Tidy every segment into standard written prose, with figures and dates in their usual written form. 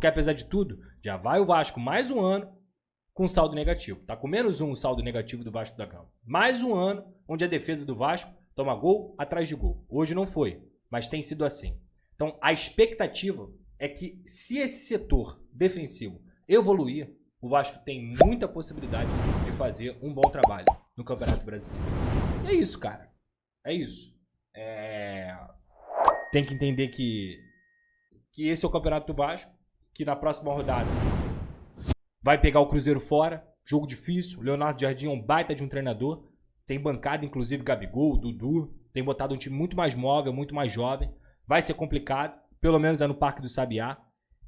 Porque apesar de tudo, já vai o Vasco mais um ano com saldo negativo. Tá com -1 o saldo negativo do Vasco da Gama. Mais um ano onde a defesa do Vasco toma gol atrás de gol. Hoje não foi, mas tem sido assim. Então a expectativa é que se esse setor defensivo evoluir, o Vasco tem muita possibilidade de fazer um bom trabalho no Campeonato Brasileiro. E é isso, cara. É isso. Tem que entender que esse é o Campeonato do Vasco, que na próxima rodada vai pegar o Cruzeiro fora, jogo difícil. O Leonardo Jardim é um baita de um treinador, tem bancado inclusive Gabigol, Dudu, tem botado um time muito mais móvel, muito mais jovem. Vai ser complicado, pelo menos é no Parque do Sabiá.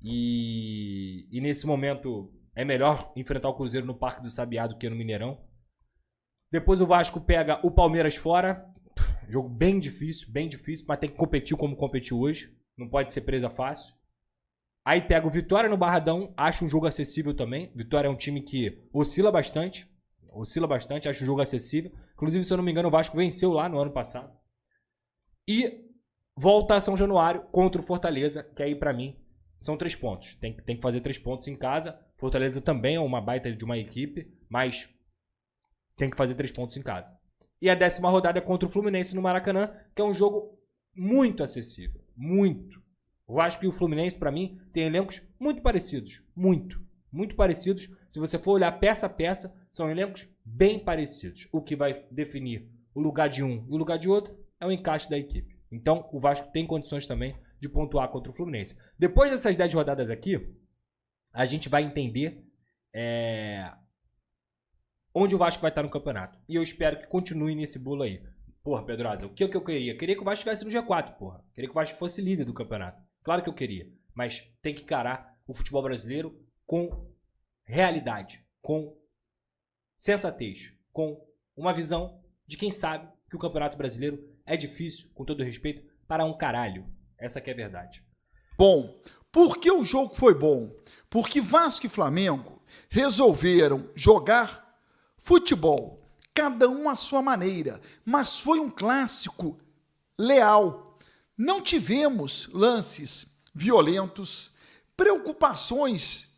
E nesse momento é melhor enfrentar o Cruzeiro no Parque do Sabiá do que no Mineirão. Depois o Vasco pega o Palmeiras fora, jogo bem difícil, mas tem que competir como competiu hoje. Não pode ser presa fácil. Aí pega o Vitória no Barradão, acho um jogo acessível também. Vitória é um time que oscila bastante, acho um jogo acessível. Inclusive, se eu não me engano, o Vasco venceu lá no ano passado. E volta a São Januário contra o Fortaleza, que aí pra mim são 3 pontos. Tem que fazer 3 pontos em casa. Fortaleza também é uma baita de uma equipe, mas tem que fazer 3 pontos em casa. E a 10ª rodada é contra o Fluminense no Maracanã, que é um jogo muito acessível. Muito. O Vasco e o Fluminense, pra mim, têm elencos muito parecidos. Muito parecidos. Se você for olhar peça a peça, são elencos bem parecidos. O que vai definir o lugar de um e o lugar de outro é o encaixe da equipe. Então, o Vasco tem condições também de pontuar contra o Fluminense. Depois dessas 10 rodadas aqui, a gente vai entender onde o Vasco vai estar no campeonato. E eu espero que continue nesse bolo aí. Porra, Pedrosa, o que eu queria? Eu queria que o Vasco estivesse no G4, porra. Eu queria que o Vasco fosse líder do campeonato. Claro que eu queria. Mas tem que encarar o futebol brasileiro com realidade, com sensatez, com uma visão de quem sabe que o Campeonato Brasileiro é difícil, com todo respeito, para um caralho. Essa que é a verdade. Bom, por que o jogo foi bom? Porque Vasco e Flamengo resolveram jogar futebol, cada um à sua maneira, mas foi um clássico leal. Não tivemos lances violentos, preocupações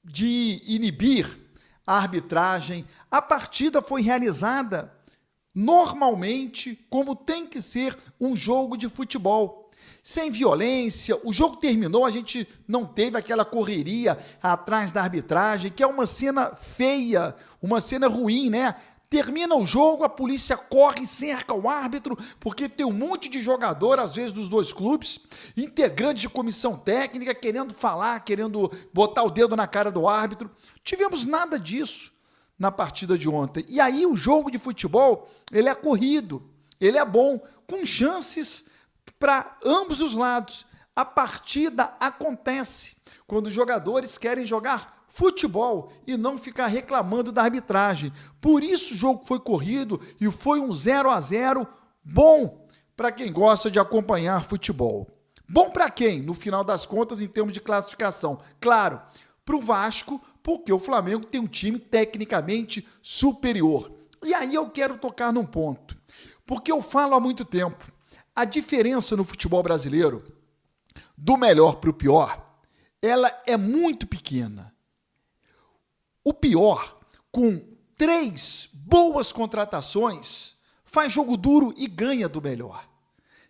de inibir a arbitragem. A partida foi realizada normalmente, como tem que ser um jogo de futebol. Sem violência, o jogo terminou, a gente não teve aquela correria atrás da arbitragem, que é uma cena feia, uma cena ruim, né? Termina o jogo, a polícia corre e cerca o árbitro, porque tem um monte de jogador, às vezes dos dois clubes, integrantes de comissão técnica, querendo falar, querendo botar o dedo na cara do árbitro. Tivemos nada disso na partida de ontem. E aí o jogo de futebol, ele é corrido, ele é bom, com chances para ambos os lados. A partida acontece quando os jogadores querem jogar futebol e não ficar reclamando da arbitragem. Por isso o jogo foi corrido e foi um 0-0 bom para quem gosta de acompanhar futebol. Bom para quem, no final das contas, em termos de classificação? Claro, para o Vasco, porque o Flamengo tem um time tecnicamente superior. E aí eu quero tocar num ponto, porque eu falo há muito tempo, a diferença no futebol brasileiro, do melhor para o pior, ela é muito pequena. O pior, com 3 boas contratações, faz jogo duro e ganha do melhor.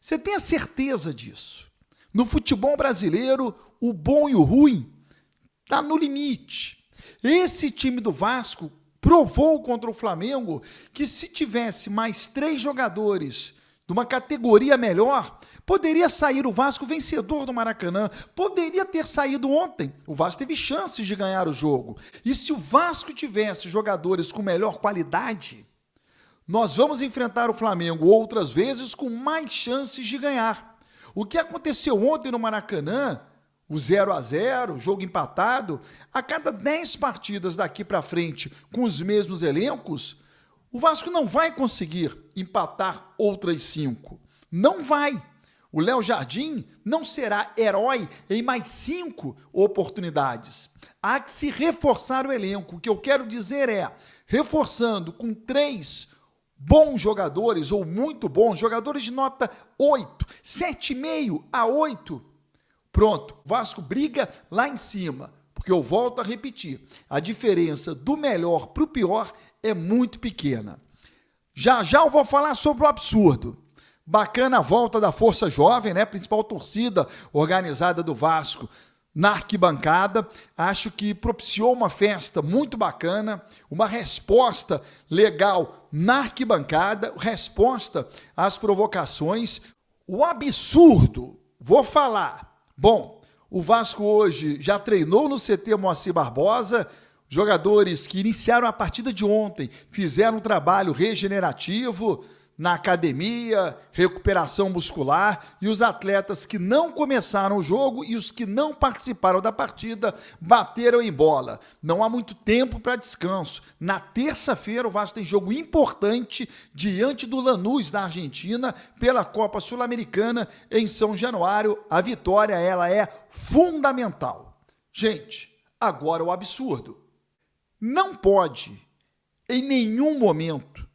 Você tem a certeza disso. No futebol brasileiro, o bom e o ruim está no limite. Esse time do Vasco provou contra o Flamengo que se tivesse mais 3 jogadores de uma categoria melhor, poderia sair o Vasco vencedor do Maracanã, poderia ter saído ontem. O Vasco teve chances de ganhar o jogo. E se o Vasco tivesse jogadores com melhor qualidade, nós vamos enfrentar o Flamengo outras vezes com mais chances de ganhar. O que aconteceu ontem no Maracanã, o 0-0, jogo empatado, a cada 10 partidas daqui para frente com os mesmos elencos, o Vasco não vai conseguir empatar outras 5. Não vai. O Léo Jardim não será herói em mais 5 oportunidades. Há que se reforçar o elenco. O que eu quero dizer é, reforçando com 3 bons jogadores, ou muito bons, jogadores de nota 8, 7,5 a 8, Pronto, o Vasco briga lá em cima, porque eu volto a repetir, a diferença do melhor para o pior é muito pequena. Já já eu vou falar sobre o absurdo. Bacana a volta da Força Jovem, né? Principal torcida organizada do Vasco na arquibancada. Acho que propiciou uma festa muito bacana, uma resposta legal na arquibancada, resposta às provocações. O absurdo, vou falar. Bom, o Vasco hoje já treinou no CT Moacir Barbosa. Jogadores que iniciaram a partida de ontem fizeram um trabalho regenerativo na academia, recuperação muscular, e os atletas que não começaram o jogo e os que não participaram da partida bateram em bola. Não há muito tempo para descanso. Na terça-feira o Vasco tem jogo importante diante do Lanús da Argentina pela Copa Sul-Americana em São Januário. A vitória, ela é fundamental. Gente, agora o absurdo. Não pode, em nenhum momento,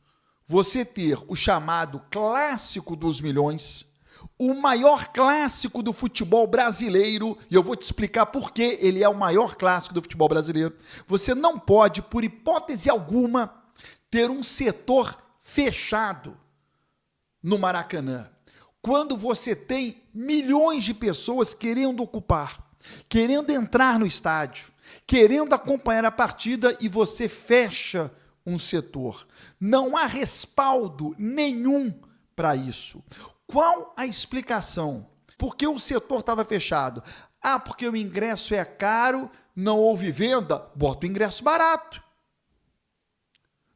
você ter o chamado clássico dos milhões, o maior clássico do futebol brasileiro, e eu vou te explicar por que ele é o maior clássico do futebol brasileiro. Você não pode, por hipótese alguma, ter um setor fechado no Maracanã, quando você tem milhões de pessoas querendo ocupar, querendo entrar no estádio, querendo acompanhar a partida, e você fecha um setor. Não há respaldo nenhum para isso. Qual a explicação? Por que o setor estava fechado? Ah, porque o ingresso é caro, não houve venda? Bota o ingresso barato.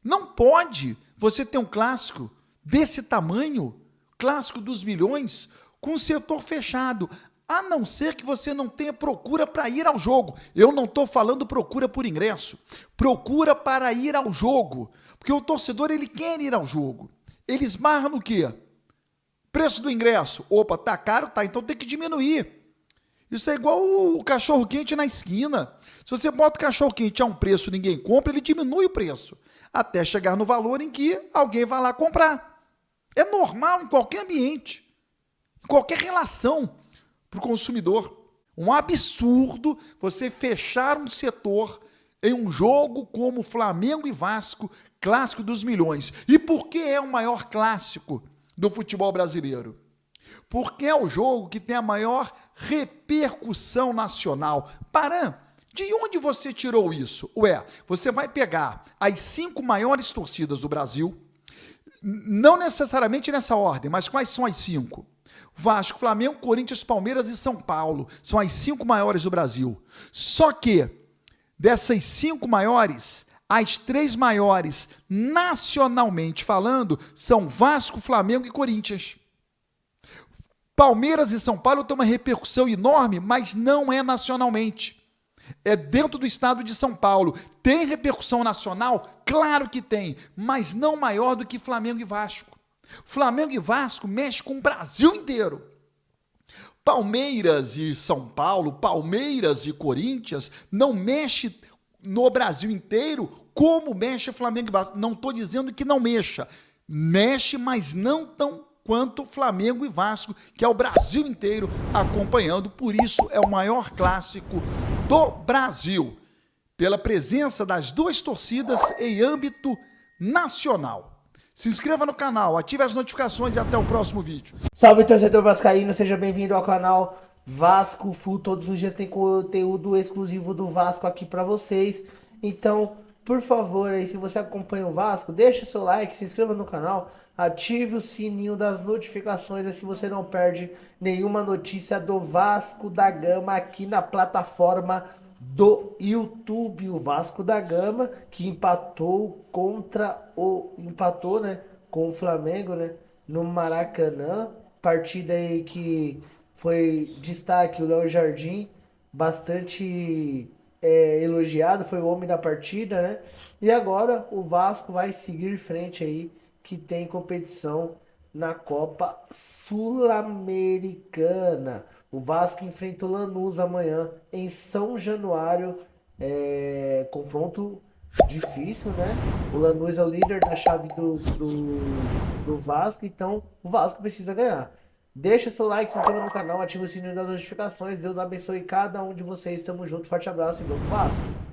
Não pode você ter um clássico desse tamanho, clássico dos milhões, com o setor fechado, a não ser que você não tenha procura para ir ao jogo. Eu não estou falando procura por ingresso, procura para ir ao jogo, porque o torcedor, ele quer ir ao jogo. Ele esbarra no quê? Preço do ingresso. Opa, tá caro? Tá, então tem que diminuir. Isso é igual o cachorro-quente na esquina. Se você bota o cachorro-quente a um preço e ninguém compra, ele diminui o preço, até chegar no valor em que alguém vai lá comprar. É normal em qualquer ambiente, em qualquer relação para o consumidor. Um absurdo você fechar um setor em um jogo como Flamengo e Vasco, clássico dos milhões. E por que é o maior clássico do futebol brasileiro? Porque é o jogo que tem a maior repercussão nacional. Paran, de onde você tirou isso? Ué, você vai pegar as 5 maiores torcidas do Brasil, não necessariamente nessa ordem, mas quais são as 5? Vasco, Flamengo, Corinthians, Palmeiras e São Paulo. São as 5 maiores do Brasil. Só que, dessas 5 maiores, as 3 maiores, nacionalmente falando, são Vasco, Flamengo e Corinthians. Palmeiras e São Paulo têm uma repercussão enorme, mas não é nacionalmente. É dentro do estado de São Paulo. Tem repercussão nacional? Claro que tem, mas não maior do que Flamengo e Vasco. Flamengo e Vasco mexem com o Brasil inteiro. Palmeiras e São Paulo, Palmeiras e Corinthians não mexem no Brasil inteiro como mexe Flamengo e Vasco. Não estou dizendo que não mexa. Mexe, mas não tão quanto Flamengo e Vasco, que é o Brasil inteiro acompanhando. Por isso é o maior clássico do Brasil, pela presença das duas torcidas em âmbito nacional. Se inscreva no canal, ative as notificações e até o próximo vídeo. Salve, torcedor vascaíno, seja bem-vindo ao canal Vasco Full. Todos os dias tem conteúdo exclusivo do Vasco aqui pra vocês. Então, por favor, aí, se você acompanha o Vasco, deixa o seu like, se inscreva no canal, ative o sininho das notificações, assim você não perde nenhuma notícia do Vasco da Gama aqui na plataforma do YouTube. O Vasco da Gama que empatou né, com o Flamengo, né, no Maracanã, partida aí que foi destaque o Léo Jardim, bastante elogiado, foi o homem da partida, né? E agora o Vasco vai seguir em frente aí, que tem competição na Copa Sul-Americana. O Vasco enfrenta o Lanús amanhã em São Januário. Confronto difícil, né? O Lanús é o líder da chave do Vasco, então o Vasco precisa ganhar. Deixa seu like, se inscreva no canal, ative o sininho das notificações. Deus abençoe cada um de vocês. Tamo junto, forte abraço e vamos Vasco!